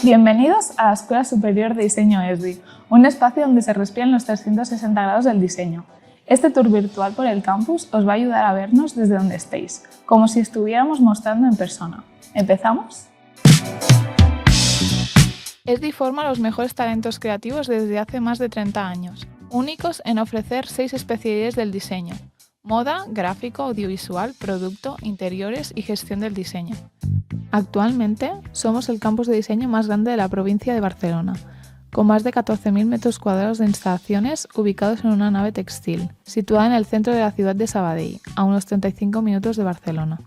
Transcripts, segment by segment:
Bienvenidos a la Escuela Superior de Diseño ESDI, un espacio donde se respiran los 360 grados del diseño. Este tour virtual por el campus os va a ayudar a vernos desde donde estéis, como si estuviéramos mostrando en persona. ¿Empezamos? ESDI forma a los mejores talentos creativos desde hace más de 30 años, únicos en ofrecer 6 especialidades del diseño: moda, gráfico, audiovisual, producto, interiores y gestión del diseño. Actualmente somos el campus de diseño más grande de la provincia de Barcelona, con más de 14.000 metros cuadrados de instalaciones ubicados en una nave textil, situada en el centro de la ciudad de Sabadell, a unos 35 minutos de Barcelona.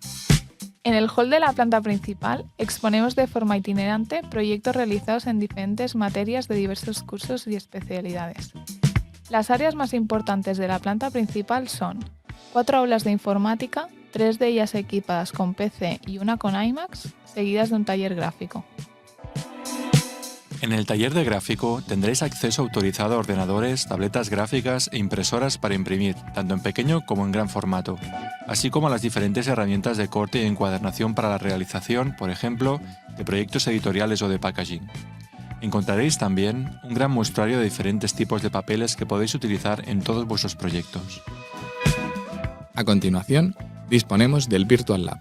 En el hall de la planta principal exponemos de forma itinerante proyectos realizados en diferentes materias de diversos cursos y especialidades. Las áreas más importantes de la planta principal son 4 aulas de informática, 3 de ellas equipadas con PC y una con iMacs, seguidas de un taller gráfico. En el taller de gráfico tendréis acceso autorizado a ordenadores, tabletas gráficas e impresoras para imprimir, tanto en pequeño como en gran formato, así como a las diferentes herramientas de corte y encuadernación para la realización, por ejemplo, de proyectos editoriales o de packaging. Encontraréis también un gran muestrario de diferentes tipos de papeles que podéis utilizar en todos vuestros proyectos. A continuación, disponemos del Virtual Lab.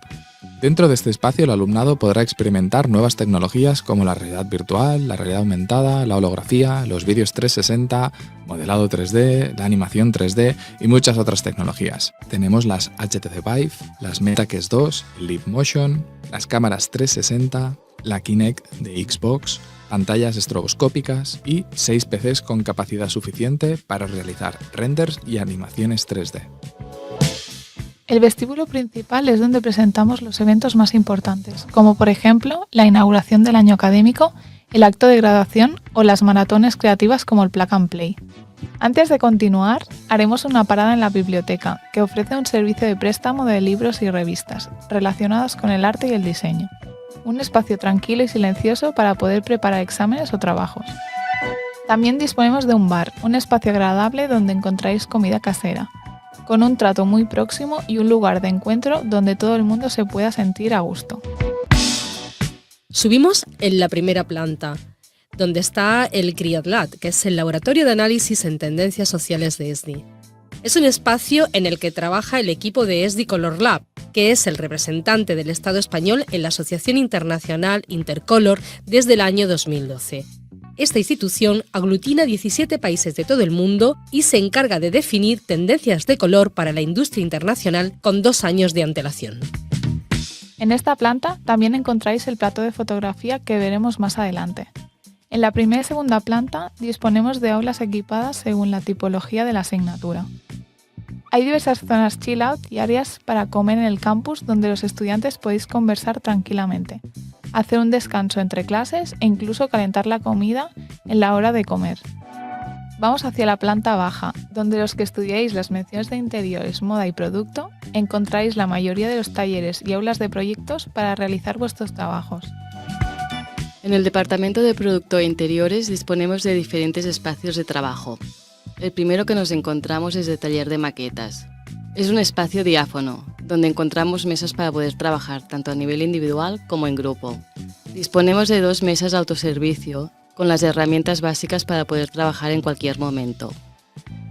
Dentro de este espacio el alumnado podrá experimentar nuevas tecnologías como la realidad virtual, la realidad aumentada, la holografía, los vídeos 360, modelado 3D, la animación 3D y muchas otras tecnologías. Tenemos las HTC Vive, las MetaQuest 2, el Live Motion, las cámaras 360, la Kinect de Xbox, pantallas estroboscópicas y 6 PCs con capacidad suficiente para realizar renders y animaciones 3D. El vestíbulo principal es donde presentamos los eventos más importantes, como por ejemplo la inauguración del año académico, el acto de graduación o las maratones creativas como el Plug and Play. Antes de continuar, haremos una parada en la biblioteca, que ofrece un servicio de préstamo de libros y revistas relacionados con el arte y el diseño. Un espacio tranquilo y silencioso para poder preparar exámenes o trabajos. También disponemos de un bar, un espacio agradable donde encontráis comida casera, con un trato muy próximo y un lugar de encuentro donde todo el mundo se pueda sentir a gusto. Subimos en la primera planta, donde está el CRIAD Lab, que es el laboratorio de análisis en tendencias sociales de ESDI. Es un espacio en el que trabaja el equipo de ESDI Color Lab, que es el representante del Estado español en la Asociación Internacional Intercolor desde el año 2012. Esta institución aglutina 17 países de todo el mundo y se encarga de definir tendencias de color para la industria internacional con 2 años de antelación. En esta planta también encontráis el plató de fotografía que veremos más adelante. En la primera y segunda planta disponemos de aulas equipadas según la tipología de la asignatura. Hay diversas zonas chill out y áreas para comer en el campus donde los estudiantes podéis conversar tranquilamente, hacer un descanso entre clases e incluso calentar la comida en la hora de comer. Vamos hacia la planta baja, donde los que estudiáis las menciones de interiores, moda y producto, encontráis la mayoría de los talleres y aulas de proyectos para realizar vuestros trabajos. En el departamento de producto e interiores disponemos de diferentes espacios de trabajo. El primero que nos encontramos es el taller de maquetas. Es un espacio diáfano, donde encontramos mesas para poder trabajar tanto a nivel individual como en grupo. Disponemos de 2 mesas de autoservicio, con las herramientas básicas para poder trabajar en cualquier momento.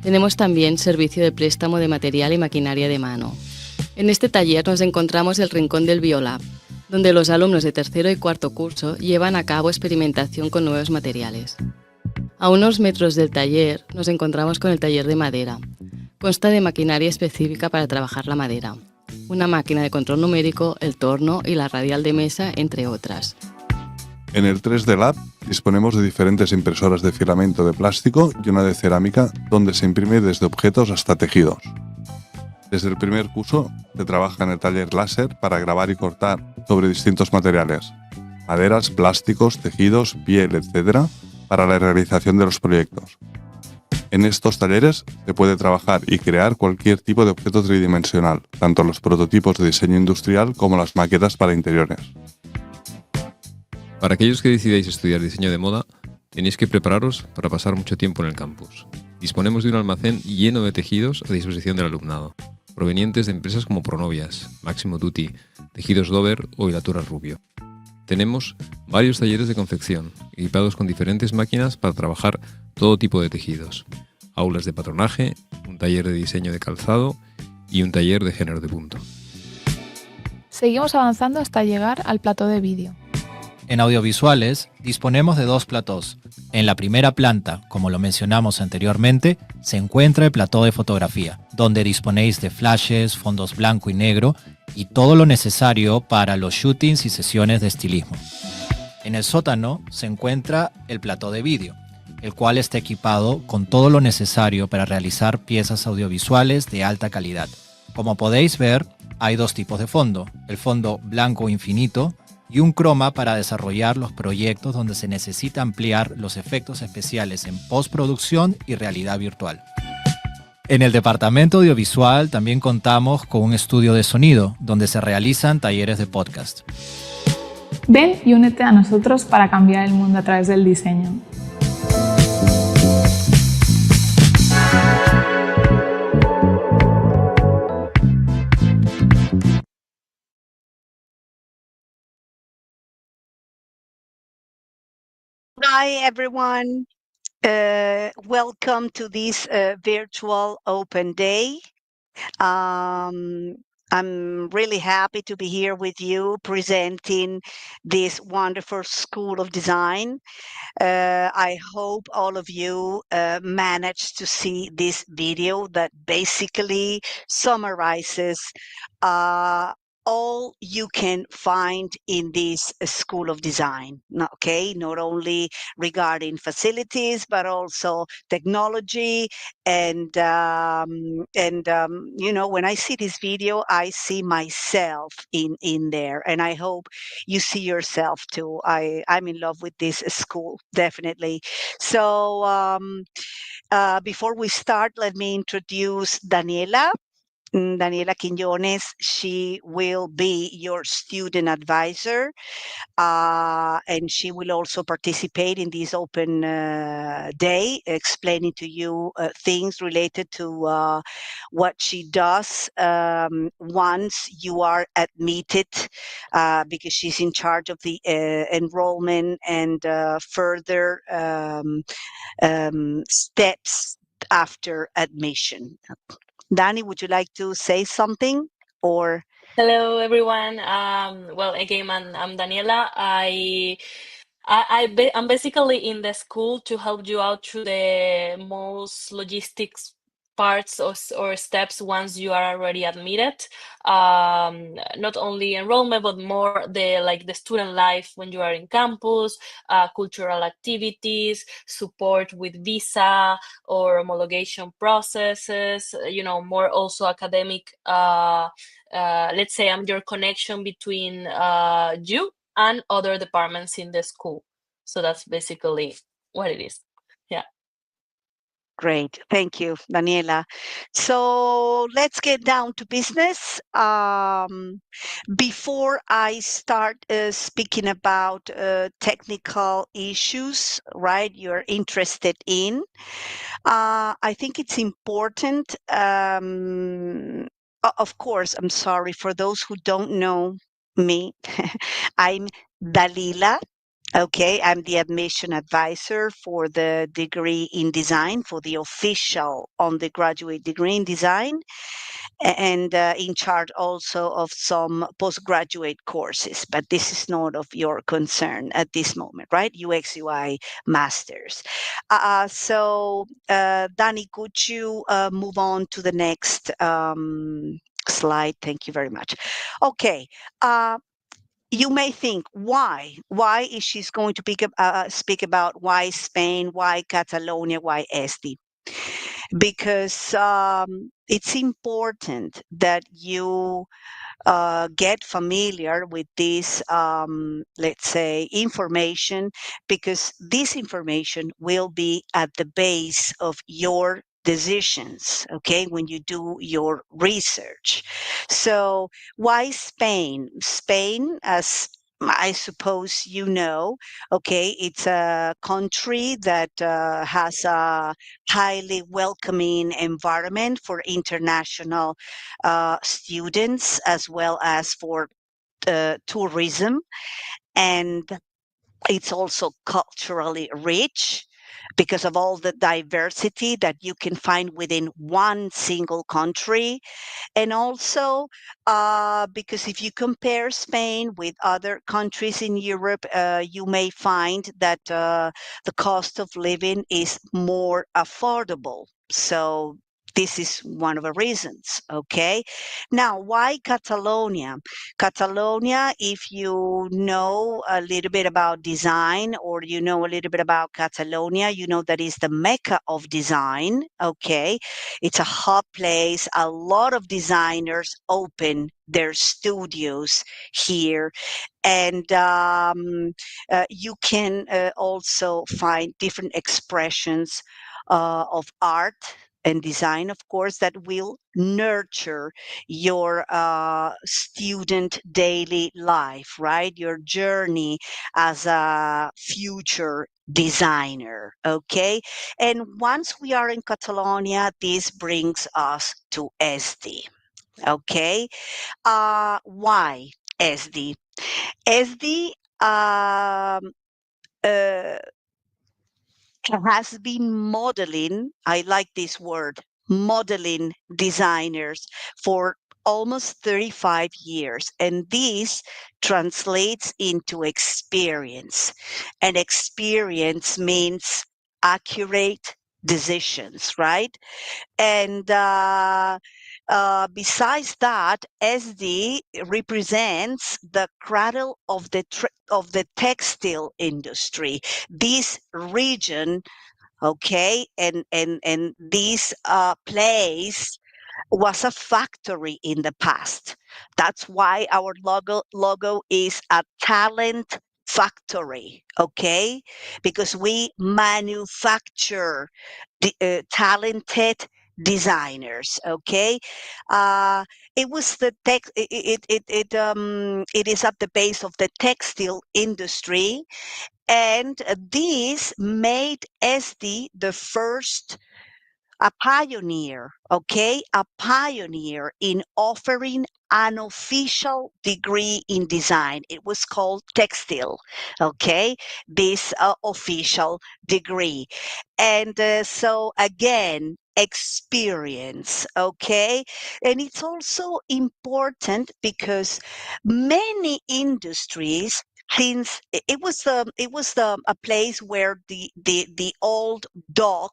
Tenemos también servicio de préstamo de material y maquinaria de mano. En este taller nos encontramos el rincón del Biolab, donde los alumnos de tercero y cuarto curso llevan a cabo experimentación con nuevos materiales. A unos metros del taller nos encontramos con el taller de madera. Consta de maquinaria específica para trabajar la madera, una máquina de control numérico, el torno y la radial de mesa, entre otras. En el 3D Lab disponemos de diferentes impresoras de filamento de plástico y una de cerámica, donde se imprime desde objetos hasta tejidos. Desde el primer curso se trabaja en el taller láser para grabar y cortar sobre distintos materiales, maderas, plásticos, tejidos, piel, etc., para la realización de los proyectos. En estos talleres se puede trabajar y crear cualquier tipo de objeto tridimensional, tanto los prototipos de diseño industrial como las maquetas para interiores. Para aquellos que decidáis estudiar diseño de moda, tenéis que prepararos para pasar mucho tiempo en el campus. Disponemos de un almacén lleno de tejidos a disposición del alumnado, provenientes de empresas como Pronovias, Máximo Duty, Tejidos Dover o Hilaturas Rubio. Tenemos varios talleres de confección, equipados con diferentes máquinas para trabajar todo tipo de tejidos, aulas de patronaje, un taller de diseño de calzado y un taller de género de punto. Seguimos avanzando hasta llegar al plató de vídeo. En audiovisuales disponemos de 2 platós. En la primera planta, como lo mencionamos anteriormente, se encuentra el plató de fotografía, donde disponéis de flashes, fondos blanco y negro y todo lo necesario para los shootings y sesiones de estilismo. En el sótano se encuentra el plató de vídeo, el cual está equipado con todo lo necesario para realizar piezas audiovisuales de alta calidad. Como podéis ver, hay 2 tipos de fondo, el fondo blanco infinito y un croma para desarrollar los proyectos donde se necesita ampliar los efectos especiales en postproducción y realidad virtual. En el departamento audiovisual también contamos con un estudio de sonido, donde se realizan talleres de podcast. Ven y únete a nosotros para cambiar el mundo a través del diseño. Hi, everyone. Welcome to this virtual open day. I'm really happy to be here with you presenting this wonderful School of Design. I hope all of you managed to see this video that basically summarizes all you can find in this School of Design, okay? Not only regarding facilities, but also technology. And you know, when I see this video, I see myself in there, and I hope you see yourself too. I'm in love with this school, definitely. So before we start, let me introduce Daniela. Daniela Quiñones, she will be your student advisor, and she will also participate in this open day, explaining to you things related to what she does once you are admitted, because she's in charge of the enrollment and further steps after admission. Dani, would you like to say something or? Hello, everyone. Well, again, I'm Daniela. I'm basically in the school to help you out through the most logistics parts or steps once you are already admitted. Not only enrollment, but more the student life when you are in campus, cultural activities, support with visa or homologation processes. You know, more also academic. Let's say I'm your connection between you and other departments in the school. So that's basically what it is. Yeah. Great. Thank you, Daniela. So let's get down to business. Before I start speaking about technical issues, right, you're interested in, I think it's important. Of course, I'm sorry for those who don't know me. I'm Dalila. Okay, I'm the admission advisor for the degree in design, for the official undergraduate degree in design, and in charge also of some postgraduate courses. But this is not of your concern at this moment, right? UX UI masters. So, Dani, could you move on to the next slide? Thank you very much. Okay. You may think, why? Why is she going to speak about why Spain, why Catalonia, why Esti? Because it's important that you get familiar with this, let's say, information, because this information will be at the base of your decisions, okay, when you do your research. So why Spain? Spain, as I suppose you know, okay, it's a country that has a highly welcoming environment for international students, as well as for tourism. And It's also culturally rich because of all the diversity that you can find within one single country. And also because if you compare Spain with other countries in Europe, you may find that the cost of living is more affordable. So this is one of the reasons. Okay. Now, why Catalonia? Catalonia, if you know a little bit about design or you know a little bit about Catalonia, you know that is the mecca of design. Okay. It's a hot place. A lot of designers open their studios here, and you can also find different expressions of art and design, of course, that will nurture your student daily life, right? Your journey as a future designer. Okay. And once we are in Catalonia, this brings us to SD. Okay. Why SD? SD uh, has been modeling, I like this word, modeling designers for almost 35 years. And this translates into experience. And experience means accurate decisions, right? And besides that, SD represents the cradle of the textile industry. This region, okay, and this place was a factory in the past. That's why our logo is a talent factory, okay? Because we manufacture talented designers, okay? uh it was the tech it is at the base of the textile industry, and this made SD the first, a pioneer, okay? A pioneer in offering an official degree in design. It was called textile, okay? This official degree. And so again, experience, okay? And it's also important because many industries, since it was a place where the old dog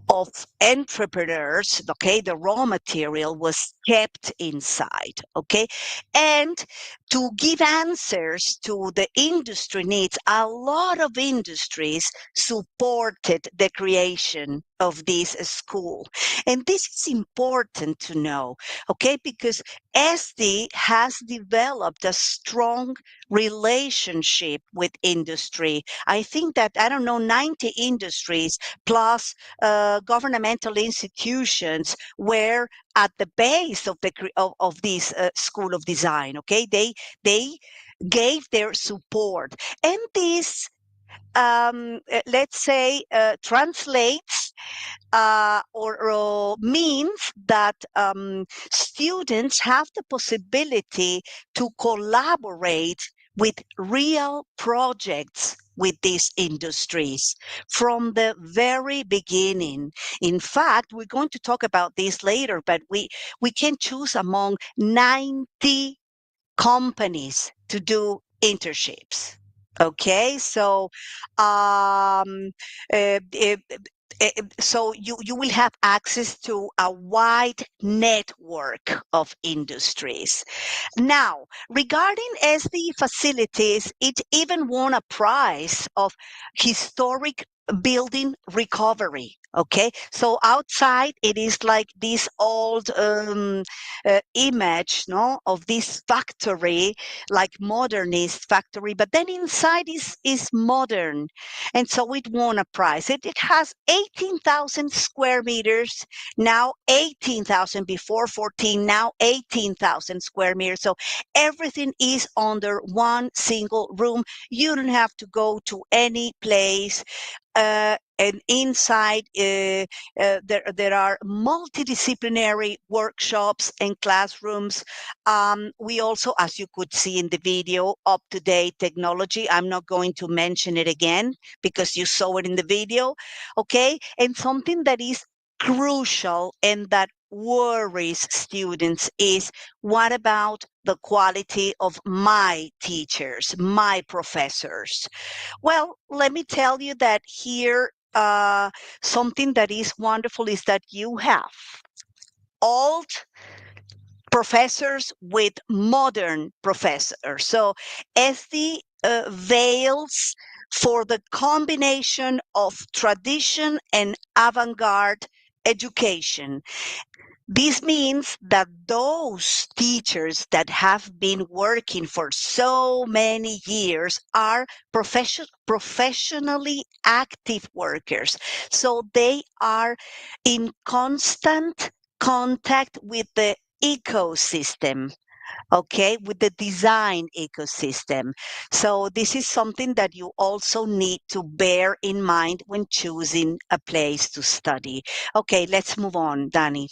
of entrepreneurs, okay, the raw material was kept inside, okay, and to give answers to the industry needs, a lot of industries supported the creation of this school. And this is important to know, okay, because SD has developed a strong relationship with industry. I think that, I don't know, 90 industries plus governmental institutions were at the base of of this school of design. Okay, they gave their support, and this let's say translates or means that students have the possibility to collaborate with real projects with these industries from the very beginning. In fact, we're going to talk about this later, but we can choose among 90 companies to do internships. Okay, so um, uh, uh, so you will have access to a wide network of industries. Now, regarding SD facilities, it even won a prize of historic building recovery. Okay, so outside it is like this old image, no, of this factory, like modernist factory, but then inside is modern, and so it won a prize. It has 18,000 square meters, now 18,000, before 14, now 18,000 square meters. So everything is under one single room. You don't have to go to any place. and inside there are multidisciplinary workshops and classrooms. We also, as you could see in the video, up-to-date technology. I'm not going to mention it again because you saw it in the video, okay? And something that is crucial and that worries students is, what about the quality of my teachers, my professors? Well, let me tell you that here, something that is wonderful is that you have old professors with modern professors. So SD veils for the combination of tradition and avant-garde education. This means that those teachers that have been working for so many years are professionally active workers. So they are in constant contact with the ecosystem, okay, with the design ecosystem. So this is something that you also need to bear in mind when choosing a place to study. Okay, let's move on, Danny.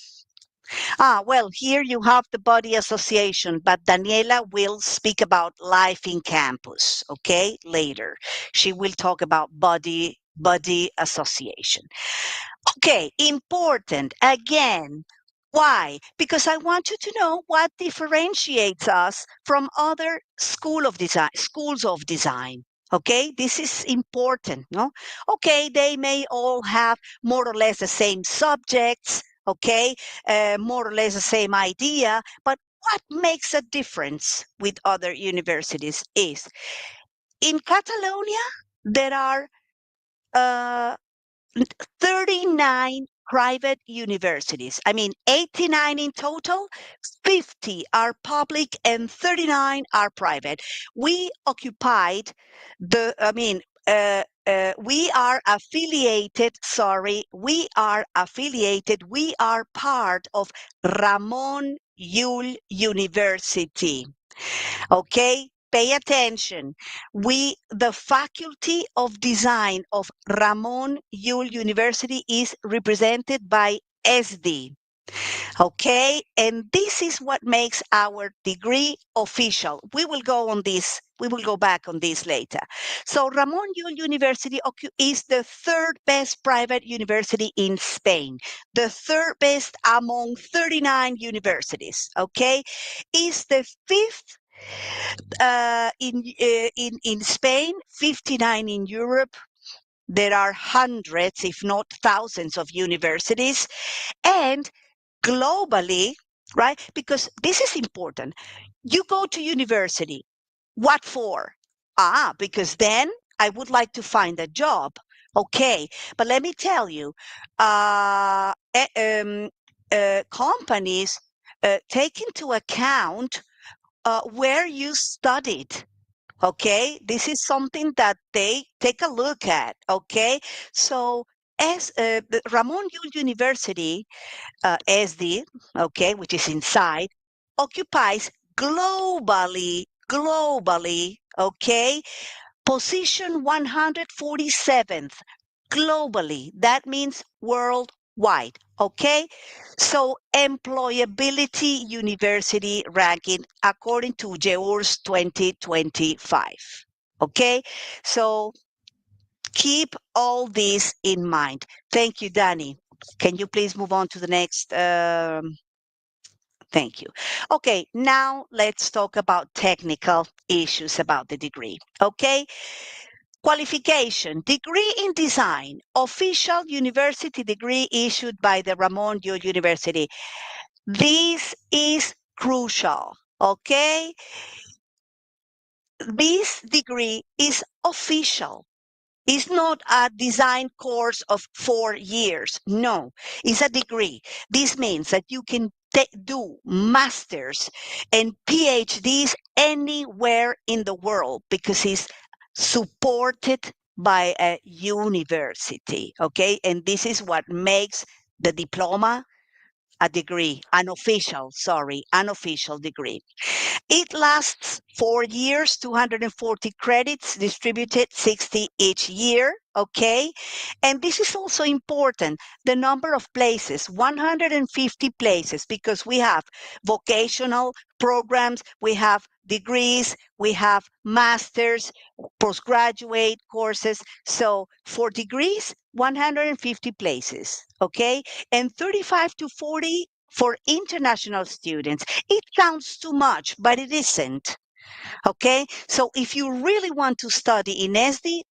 Well, here you have the body association, but Daniela will speak about life in campus, okay, later. She will talk about body association. Okay, important again. Why? Because I want you to know what differentiates us from other schools of design. Okay, this is important, no? Okay, they may all have more or less the same subjects, okay, more or less the same idea, but what makes a difference with other universities is, in Catalonia, there are uh, 39 private universities. I mean, 89 in total, 50 are public and 39 are private. We occupied we are affiliated, we are part of Ramon Llull University. Okay, pay attention. The Faculty of Design of Ramon Llull University is represented by SD. Okay, and this is what makes our degree official. We will go back on this later. So Ramon Llull University is the third best private university in Spain, the third best among 39 universities. Okay, is the fifth in Spain, 59 in Europe. There are hundreds, if not thousands, of universities, and globally, right? Because this is important. You go to university. What for? Because then I would like to find a job. Okay, but let me tell you, companies take into account where you studied. Okay, this is something that they take a look at. Okay, so as the Ramon Llull University, SD, okay, which is inside, occupies globally, okay, position 147th globally. That means worldwide. Okay, so employability university ranking according to GEURS 2025. Okay, so keep all this in mind. Thank you, Danny. Can you please move on to the next? Thank you. Okay, now let's talk about technical issues about the degree. Okay, qualification, degree in design, official university degree issued by the Ramon Llull University. This is crucial, okay? This degree is official. It's not a design course of 4 years. No, it's a degree. This means that you can do masters and PhDs anywhere in the world because it's supported by a university. Okay, and this is what makes the diploma a degree, unofficial degree. It lasts 4 years, 240 credits, distributed 60 each year, okay? And this is also important, the number of places, 150 places, because we have vocational programs, we have degrees, we have masters, postgraduate courses. So for degrees, 150 places, okay? And 35 to 40 for international students. It sounds too much, but it isn't. Okay, so if you really want to study in SD,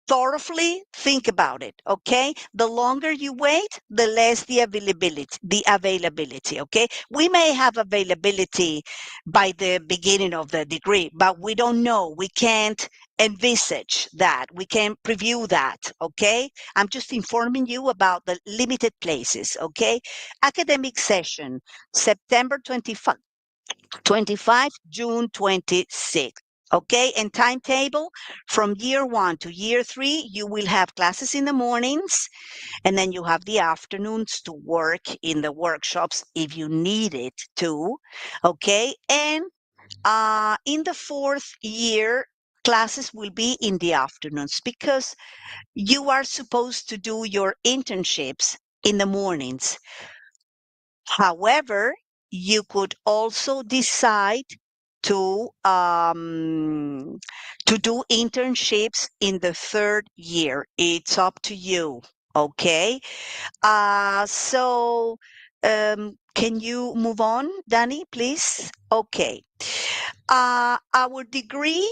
thoroughly think about it. Okay, the longer you wait, the less the availability. Okay, we may have availability by the beginning of the degree, but we don't know. We can't envisage that. We can't preview that. Okay, I'm just informing you about the limited places. Okay, academic session September 25, June 26. Okay, and timetable from year 1 to year 3, you will have classes in the mornings, and then you have the afternoons to work in the workshops if you need it to. Okay, and in the 4th year, classes will be in the afternoons because you are supposed to do your internships in the mornings. However, you could also decide to do internships in the 3rd year. It's up to you. Okay. So can you move on, Danny, please? Okay. Our degree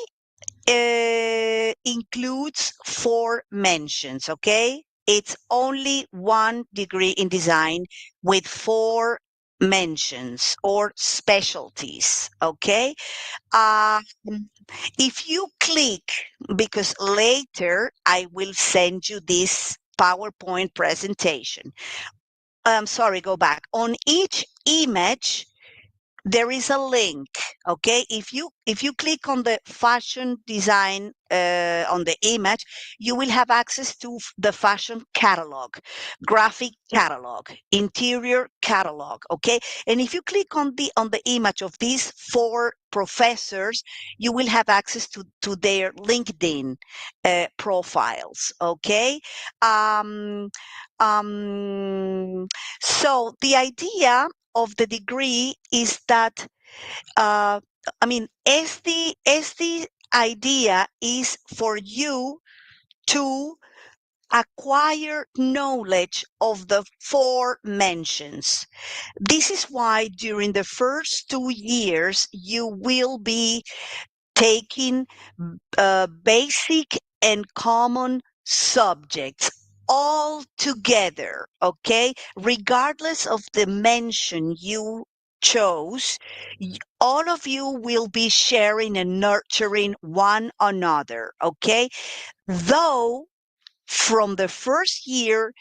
includes 4 mentions. Okay. It's only one degree in design with 4 mentions or specialties. Okay. Um, if you click, because later I will send you this PowerPoint presentation. Sorry, go back. On each image, there is a link. Okay, if you click on the fashion design on the image, you will have access to the fashion catalog, graphic catalog, interior catalog. Okay, and if you click on the image of these 4 professors, you will have access to their LinkedIn profiles. Okay. um, so the idea of the degree is that SD idea is for you to acquire knowledge of the 4 mentions. This is why during the first 2 years you will be taking basic and common subjects all together, okay? Regardless of the mention you chose, all of you will be sharing and nurturing one another, okay? Though from the first year,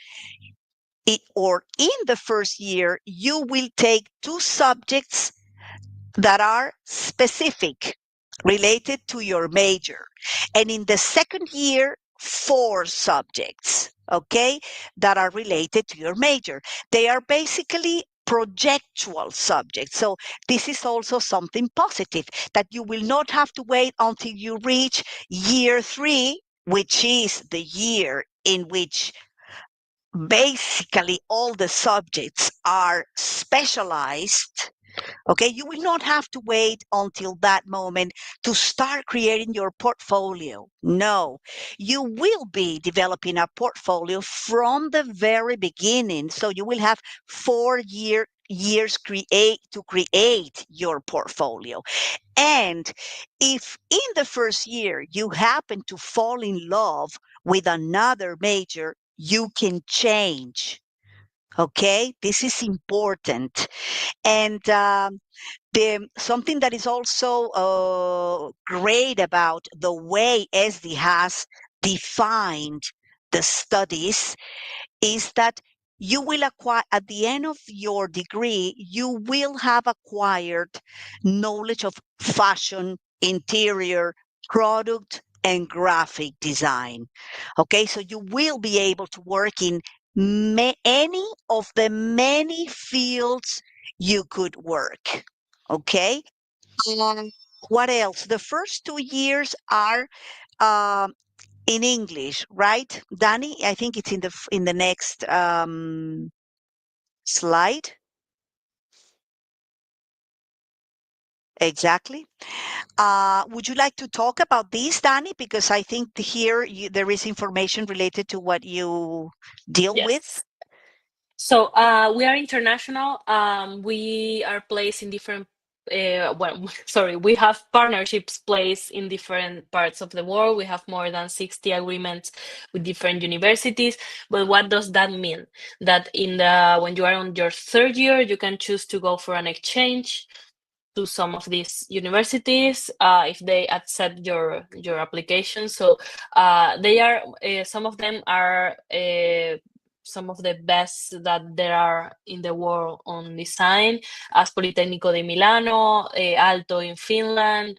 or in the first year, you will take 2 subjects that are specific, related to your major. And in the second year, 4 subjects, okay, that are related to your major. They are basically projectual subjects. So this is also something positive, that you will not have to wait until you reach year 3, which is the year in which basically all the subjects are specialized. Okay, you will not have to wait until that moment to start creating your portfolio. No, you will be developing a portfolio from the very beginning. So you will have 4 years to create your portfolio. And if in the first year you happen to fall in love with another major, you can change. Okay, this is important. And something that is also great about the way SD has defined the studies is that you will acquire, at the end of your degree, you will have acquired knowledge of fashion, interior, product, and graphic design. Okay, so you will be able to work in any of the many fields you could work. Okay. What else? The first 2 years are in English, right, Danny? I think it's in the next slide. Exactly. Would you like to talk about this, Danny? Because I think here there is information related to what you deal with. Yes. So we are international. We are placed in different. We have partnerships placed in different parts of the world. We have more than 60 agreements with different universities. But what does that mean? That when you are on your third year, you can choose to go for an exchange to some of these universities if they accept your application. So they are some of them are some of the best that there are in the world on design, as Politecnico di Milano, Aalto in Finland.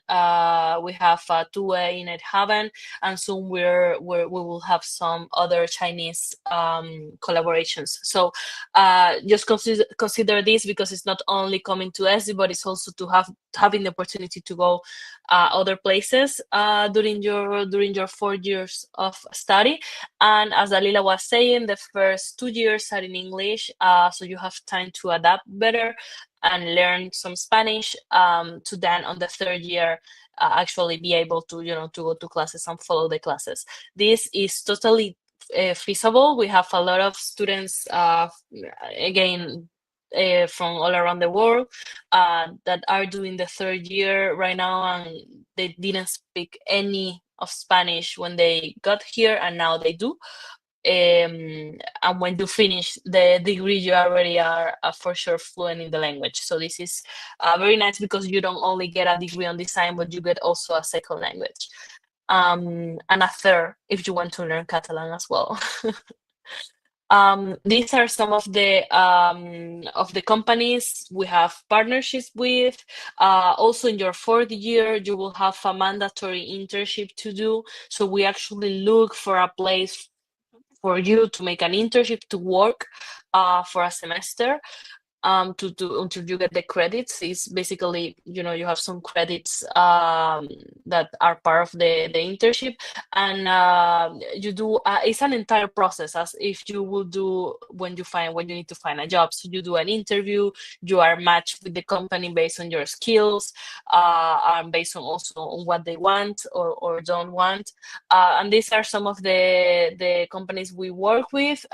We have TUE in Eindhoven, and soon we will have some other Chinese collaborations. So just consider this, because it's not only coming to ESI, but it's also to having the opportunity to go other places during your 4 years of study. And as Dalila was saying, the first 2 years are in English, so you have time to adapt better and learn some Spanish, to then on the third year actually be able to to go to classes and follow the classes. This is totally feasible. We have a lot of students, again, from all around the world that are doing the third year right now, and they didn't speak any of Spanish when they got here, and now they do. And when you finish the degree, you already are for sure fluent in the language. So this is very nice, because you don't only get a degree on design, but you get also a second language. And a third if you want to learn Catalan as well. These are some of the companies we have partnerships with. Also, in your fourth year, you will have a mandatory internship to do. So we actually look for a place for you to make an internship to work for a semester. Until you get the credits. Is basically, you have some credits that are part of the internship, and you do it's an entire process, as if you will do when you need to find a job. So you do an interview, you are matched with the company based on your skills, and based on also on what they want or don't want, and these are some of the companies we work with.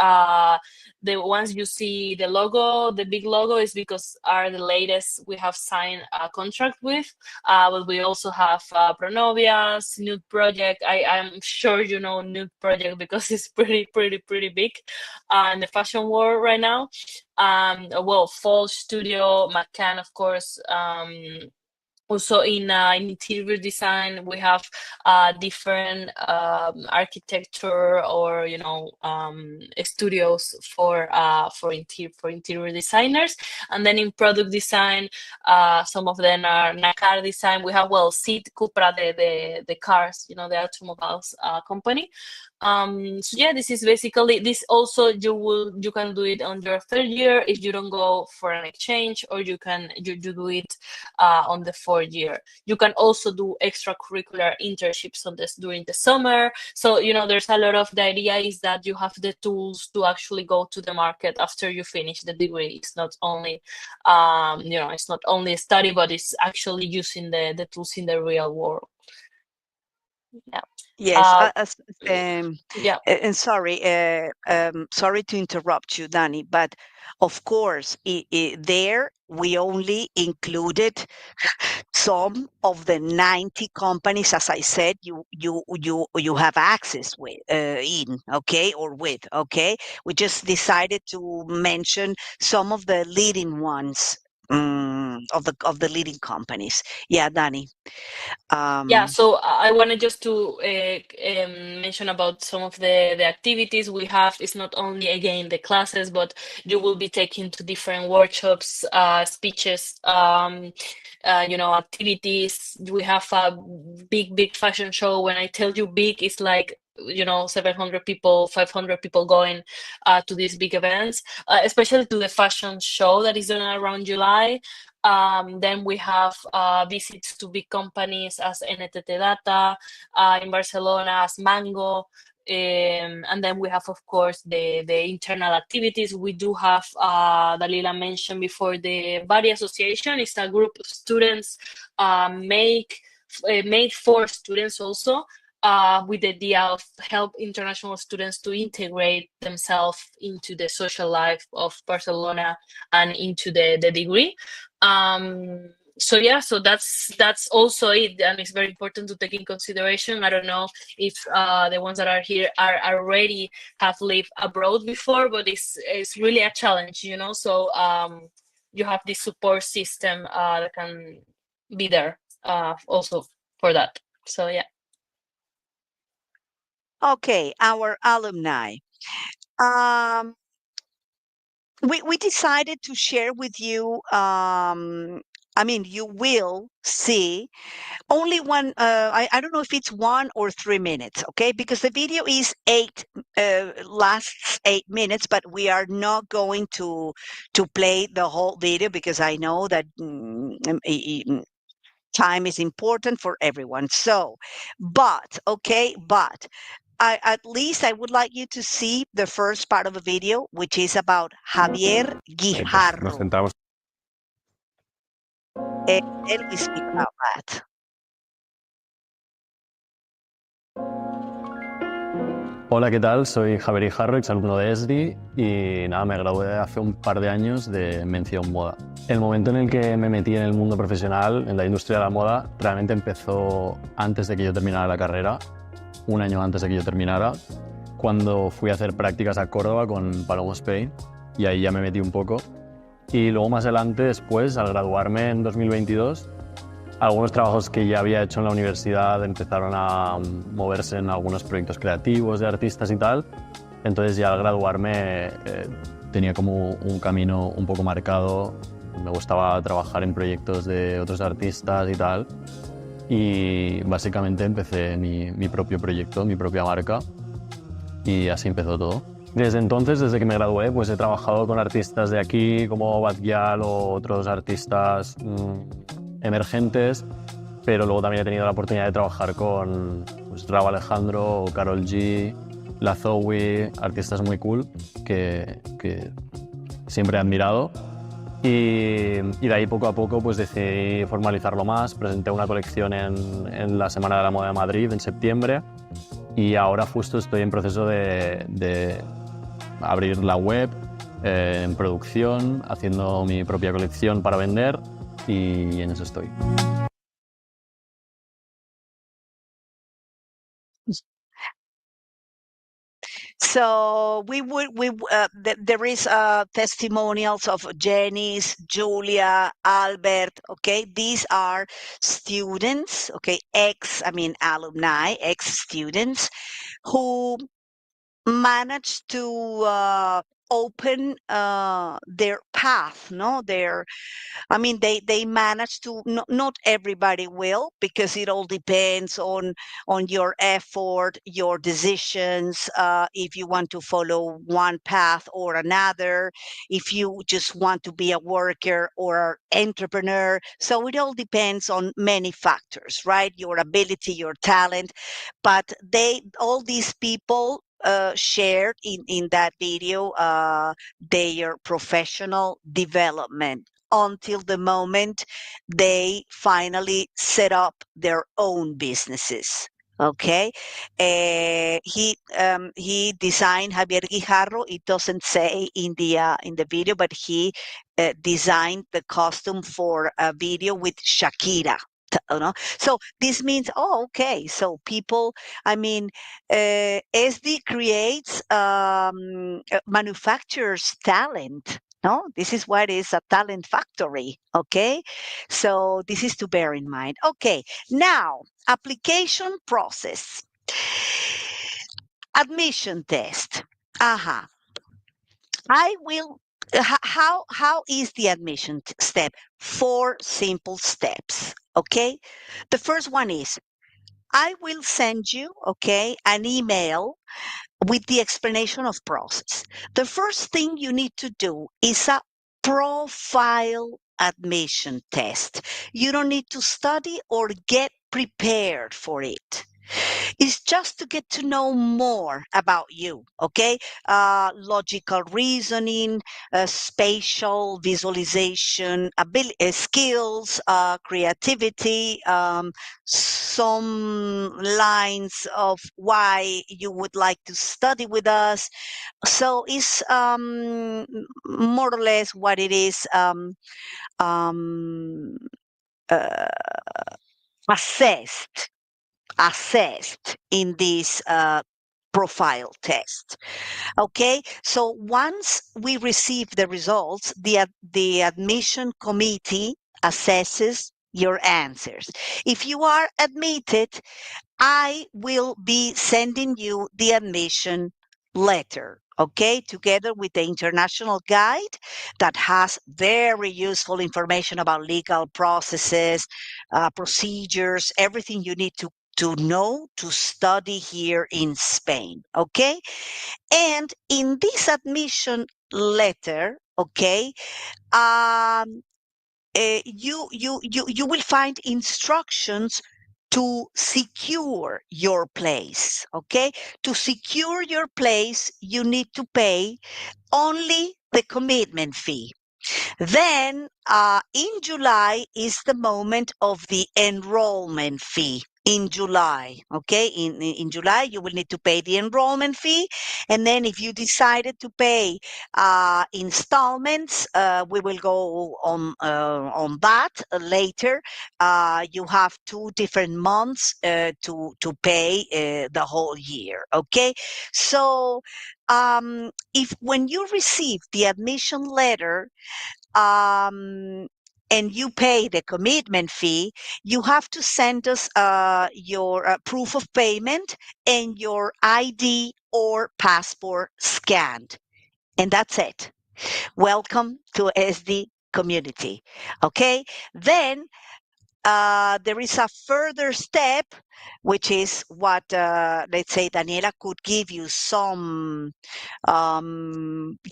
The ones you see the logo, the big logo, is because are the latest we have signed a contract with. But we also have Pronovias, Nude Project. I'm sure you know Nude Project, because it's pretty big in the fashion world right now. Fall Studio, McCann, of course. Also in interior design, we have different architecture or studios for interior designers. And then in product design, some of them are Nakar Design. We have Seat Cupra, the cars, the automobiles company. So yeah, this is basically this. Also, you can do it on your third year if you don't go for an exchange, or you do it on the fourth year. You can also do extracurricular internships during the summer. So there's a lot of the idea is that you have the tools to actually go to the market after you finish the degree. It's not only it's not only a study, but it's actually using the tools in the real world. Yeah. Yes, Yeah. and sorry to interrupt you, Danny, but of course, there we only included some of the 90 companies, as I said, you have access with okay. We just decided to mention some of the leading ones, of the leading companies. Yeah, Danny. Yeah, so I wanted just to mention about some of the activities we have. It's not only, again, the classes, but you will be taken to different workshops, speeches, activities. We have a big fashion show. When I tell you big, it's like 700 people, 500 people going to these big events, especially to the fashion show that is around July. Then we have visits to big companies as NTT Data, in Barcelona as Mango. And then we have, of course, the internal activities. We do have, Dalila mentioned before, the Body Association. It's a group of students made for students also, with the idea of help international students to integrate themselves into the social life of Barcelona and into the degree. So that's also it, and it's very important to take in consideration. I don't know if the ones that are here are already have lived abroad before, but it's really a challenge, So you have this support system that can be there also for that. So yeah. Okay, our alumni. We decided to share with you. You will see only one. I don't know if it's 1 or 3 minutes, okay? Because the video is lasts 8 minutes, but we are not going to play the whole video because I know that time is important for everyone. So, but at least I would like you to see the first part of the video, which is about Javier Guijarro. And then we speak about that. Hola, ¿qué tal? Soy Javier Guijarro, exalumno de ESDI y nada, me gradué hace un par de años de mención moda. El momento en el que me metí en el mundo profesional, en la industria de la moda, realmente empezó antes de que yo terminara la carrera, un año antes de que yo terminara, cuando fui a hacer prácticas a Córdoba con Palomo Spain y ahí ya me metí un poco. Y luego más adelante, después, al graduarme en 2022, algunos trabajos que ya había hecho en la universidad empezaron a moverse en algunos proyectos creativos de artistas y tal. Entonces ya al graduarme tenía como un camino un poco marcado. Me gustaba trabajar en proyectos de otros artistas y tal. Y básicamente empecé mi propio proyecto, mi propia marca. Y así empezó todo. Desde entonces, desde que me gradué, pues he trabajado con artistas de aquí como Batgyal o otros artistas emergentes, pero luego también he tenido la oportunidad de trabajar con Rauw Alejandro o Karol G, La Zoe, artistas muy cool que siempre he admirado. Y de ahí poco a poco pues decidí formalizarlo más. Presenté una colección en la Semana de la Moda de Madrid en septiembre y ahora justo estoy en proceso de abrir la web, en producción, haciendo mi propia colección para vender y en eso estoy. So there is testimonials of Janice, Julia, Albert. Okay, these are students. Okay, alumni, ex-students who managed to open their path. No, they manage to. Not everybody will, because it all depends on your effort, your decisions. If you want to follow one path or another, if you just want to be a worker or entrepreneur. So it all depends on many factors, right? Your ability, your talent. But all these people shared in that video their professional development until the moment they finally set up their own businesses. Okay, he designed Javier Guijarro. It doesn't say in the video, but he designed the costume for a video with Shakira. So this means, okay, so people, SD creates manufactures talent. No, this is what is a talent factory. Okay, so this is to bear in mind. Okay, now application process, admission test. I will. How is the admission step? 4 simple steps. Okay, the first one is I will send you, okay, an email with the explanation of process. The first thing you need to do is a profile admission test. You don't need to study or get prepared for it. It's just to get to know more about you, okay? Logical reasoning, spatial visualization, skills, creativity, some lines of why you would like to study with us. So it's more or less what it is um, uh, assessed in this profile test. Okay, so once we receive the results, the admission committee assesses your answers. If you are admitted, I will be sending you the admission letter, okay, together with the international guide that has very useful information about legal processes, procedures, everything you need to know to study here in Spain, okay? And in this admission letter, okay, you will find instructions to secure your place. Okay, to secure your place, you need to pay only the commitment fee. Then in July is the moment of the enrollment fee. In July, okay, in July you will need to pay the enrollment fee, and then if you decided to pay installments, we will go on that later. You have 2 different months to pay the whole year. Okay, so if when you receive the admission letter, and you pay the commitment fee, you have to send us your proof of payment and your ID or passport scanned. And that's it. Welcome to SD community. Okay. Then there is a further step, which is what, let's say, Daniela could give you some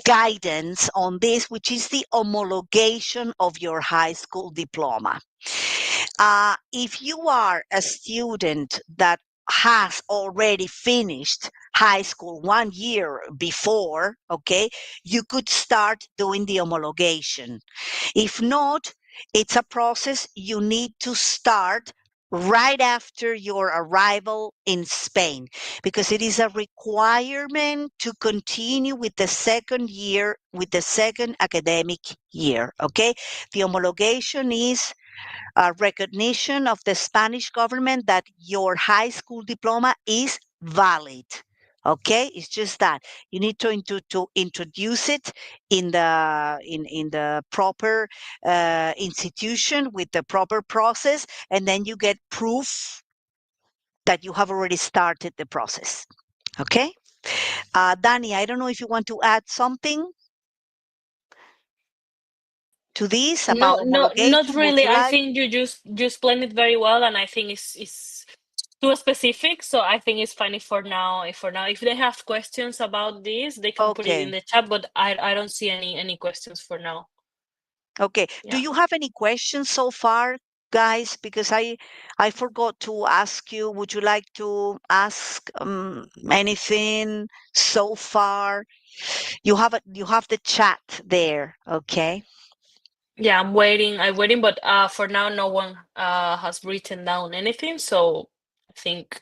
guidance on this, which is the homologation of your high school diploma. If you are a student that has already finished high school 1 year before, okay, you could start doing the homologation. If not, it's a process you need to start right after your arrival in Spain, because it is a requirement to continue with the second year, with the second academic year. Okay, the homologation is a recognition of the Spanish government that your high school diploma is valid. Okay, it's just that you need to introduce it in the proper institution with the proper process, and then you get proof that you have already started the process. Okay, Dani, I don't know if you want to add something to this about No, not homologation. Would really. you I like? think you explained it very well, and I think it's too specific. So I think it's fine if for now. If they have questions about this, they can put it in Okay. the chat. But I don't see any questions for now. Okay. Do Yeah. you have any questions so far, guys? Because I forgot to ask you. Would you like to ask anything so far? You have the chat there. Okay. Yeah, I'm waiting, but for now no one has written down anything, so I think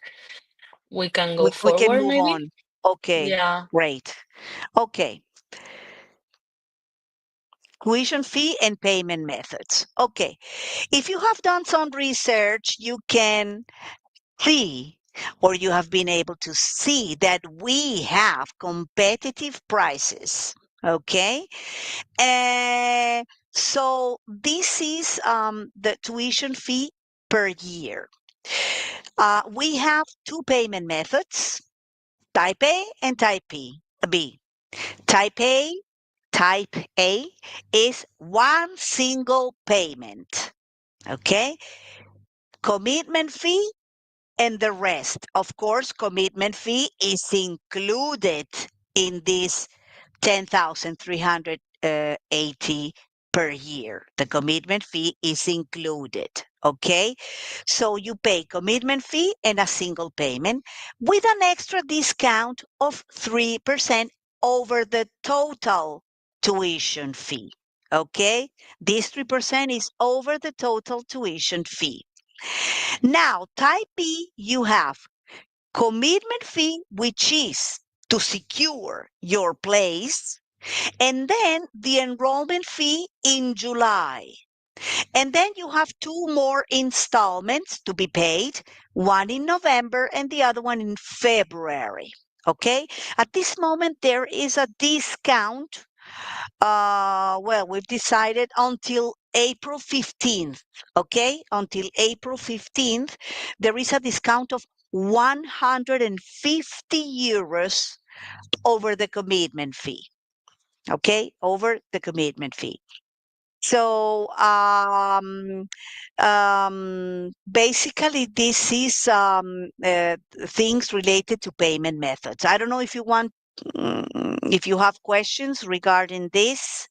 we can go We can forward move maybe. on. Okay. Yeah. Great. Okay. Tuition fee and payment methods. Okay. If you have done some research, you can see, or you have been able to see, that we have competitive prices. Okay. So this is the tuition fee per year. We have 2 payment methods, type A and type B. Type A, type A is one single payment. Okay. Commitment fee and the rest. Of course, commitment fee is included in this 10,380 per year. The commitment fee is included. Okay, so you pay commitment fee and a single payment with an extra discount of 3% over the total tuition fee. Okay, this 3% is over the total tuition fee. Now, type B, you have commitment fee, which is to secure your place, and then the enrollment fee in July. And then you have two more installments to be paid, one in November and the other one in February. Okay, at this moment, there is a discount. Well, we've decided until April 15th. Okay, until April 15th, there is a discount of 150 euros over the commitment fee. Okay, over the commitment fee. So basically, this is things related to payment methods. I don't know if you want, if you have questions regarding this.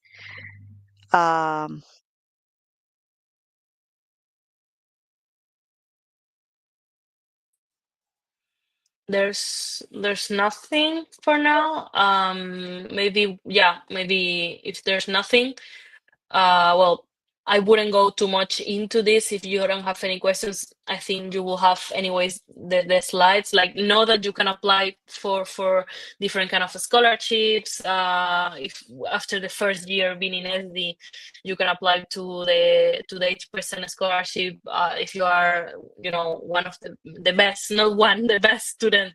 Um, There's nothing for now. Maybe if there's nothing, well, I wouldn't go too much into this. If you don't have any questions, I think you will have anyways the slides. Like, know that you can apply for different kind of scholarships. If after the first year being in SD, you can apply to the 80% scholarship. If you are, one of the best, not one, the best student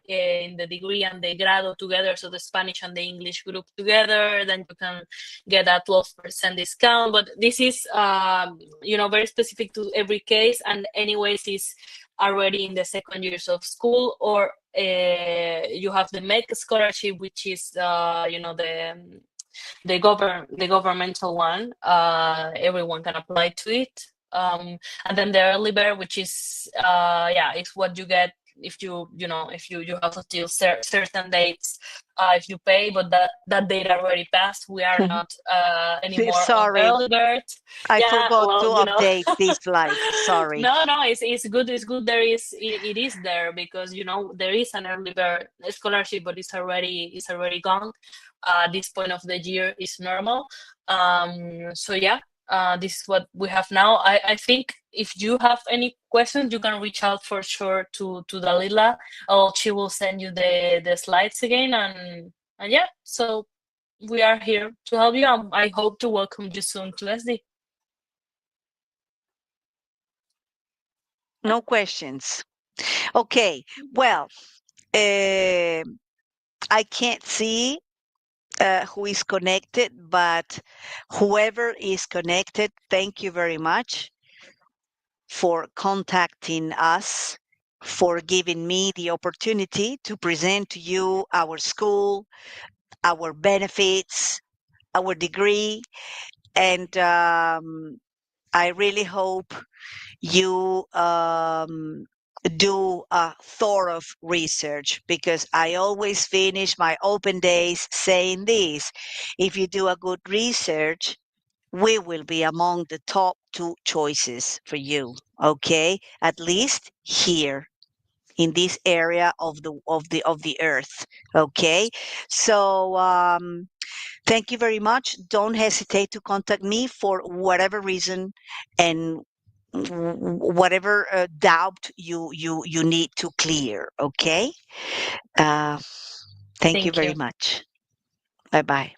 in the degree and the grado together, so the Spanish and the English group together, then you can get a 12% discount. But this is very specific to every case, and anyways is already in the second years of school, or you have the MEC scholarship, which is the governmental one. Everyone can apply to it. And then the early bird, which is it's what you get if you have until certain dates if you pay, but that date already passed. We are not anymore Sorry. on early bird. I forgot to update this slide. Sorry. No, it's good. It's good. It is there because there is an early bird scholarship, but it's already gone. This point of the year is normal. So yeah. This is what we have now. I think if you have any questions, you can reach out for sure to Dalila, or she will send you the slides again. And yeah, so we are here to help you. I hope to welcome you soon to SD. No questions. Okay. Well, I can't see who is connected, but whoever is connected, thank you very much for contacting us, for giving me the opportunity to present to you our school, our benefits, our degree. And I really hope you do a thorough research, because I always finish my open days saying this: if you do a good research, we will be among the top 2 choices for you. Okay, at least here in this area of the earth. Okay, so thank you very much. Don't hesitate to contact me for whatever reason and whatever doubt you need to clear. Okay. Thank you very much. Bye bye.